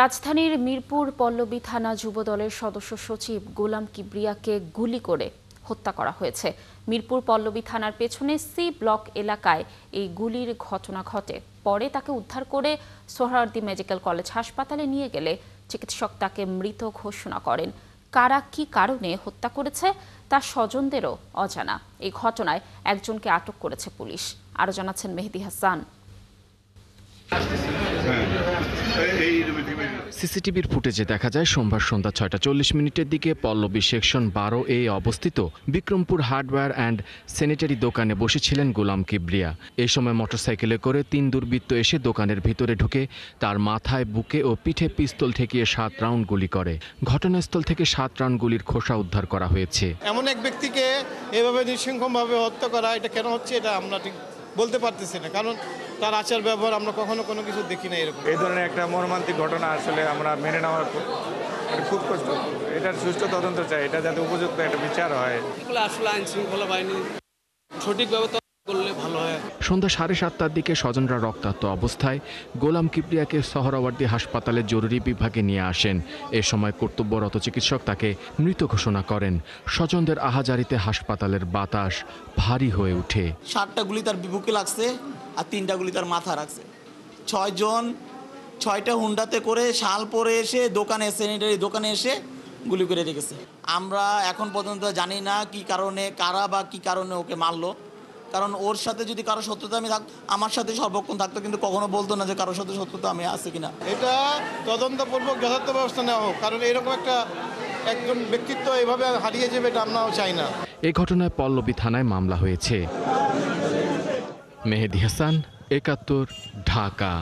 রাজধানীর মিরপুর পল্লবী থানা যুবদলের সদস্য সচিব গোলাম কিবরিয়াকে গুলি করে হত্যা করা হয়েছে। মিরপুর পল্লবী থানার পেছনে সি ব্লক এলাকায় এই গুলির ঘটনা ঘটে। পরে তাকে উদ্ধার করে সোহরাওয়ার্দী মেডিকেল কলেজ হাসপাতালে নিয়ে গেলে চিকিৎসক তাকে মৃত ঘোষণা করেন। কারা কি কারণে হত্যা করেছে তা স্বজনদেরও অজানা। এই ঘটনায় একজনকে আটক করেছে পুলিশ। আরও জানাচ্ছেন মেহেদি হাসান। সিসিটিভির ফুটেজে দেখা যায় সোমবার সন্ধ্যা 6:40 দিকে পল্লবী সেকশন 12A অবস্থিত বিক্রমপুর হার্ডওয়্যার অ্যান্ড স্যানিটারি দোকানে বসেছিলেন গোলাম কিবরিয়া। এই সময় মোটরসাইকেলে করে 3 দুর্বৃত্ত এসে দোকানের ভিতরে ঢুকে তার মাথায়, বুকে ও পিঠে পিস্তল ঠেকিয়ে 7 রাউন্ড গুলি করে। ঘটনাস্থল থেকে 7 রাউন্ড গুলির খোসা উদ্ধার করা হয়েছে। এমন এক ব্যক্তিকে এভাবে নৃশংসভাবে হত্যা করা, এটা কেন হচ্ছে এটা আমরা ঠিক বলতে পারতেছি না, কারণ তার আচার ব্যবহার আমরা কখনো কোনো কিছু দেখি না। এরকম এই ধরনের একটা মর্মান্তিক ঘটনা আসলে আমরা মেনে নেওয়ার খুব কষ্ট। এটার সুষ্ঠু তদন্ত চাই, এটা যাতে উপযুক্ত একটা বিচার হয়। এগুলো আসলে আইন শৃঙ্খলা বাহিনী সঠিক ব্যবস্থা করলে ভালো হয়। সন্ধ্যা 7:30টার দিকে স্বজনরা রক্তাক্ত অবস্থায় গোলাম কিবরিয়াকে সোহরাওয়ার্দী হাসপাতালে জরুরি বিভাগে নিয়ে আসেন। এ সময় কর্তব্যরত চিকিৎসক তাকে মৃত ঘোষণা করেন। স্বজনদের আহাজারিতে হাসপাতালের বাতাস ভারী হয়ে ওঠে। 7টা গুলি তার বুকে লাগছে আর 3টা গুলি তার মাথা রাখছে। 6 জন 6টা হুন্ডাতে করে শাল পরে এসে দোকানে, স্যানিটারি দোকানে এসে গুলি করে রেখেছে। আমরা এখন পর্যন্ত জানি না কি কারণে, কারা বা কি কারণে ওকে মারলো। কারণ ওর সাথে যদি কারো শত্রুতা আমার সাথে সর্বক্ষণ থাকতো, কিন্তু কখনো বলতো না যে কারোর সাথে শত্রুতা আমি আছে কিনা। এটা তদন্তপূর্বক যথার্থ ব্যবস্থা নেওয়া হোক, কারণ এরকম একজন ব্যক্তিত্ব এভাবে হারিয়ে যাবে এটা আমরাও চাই না। এই ঘটনায় পল্লবী থানায় মামলা হয়েছে। মেহেদি হাসান, 71, ঢাকা।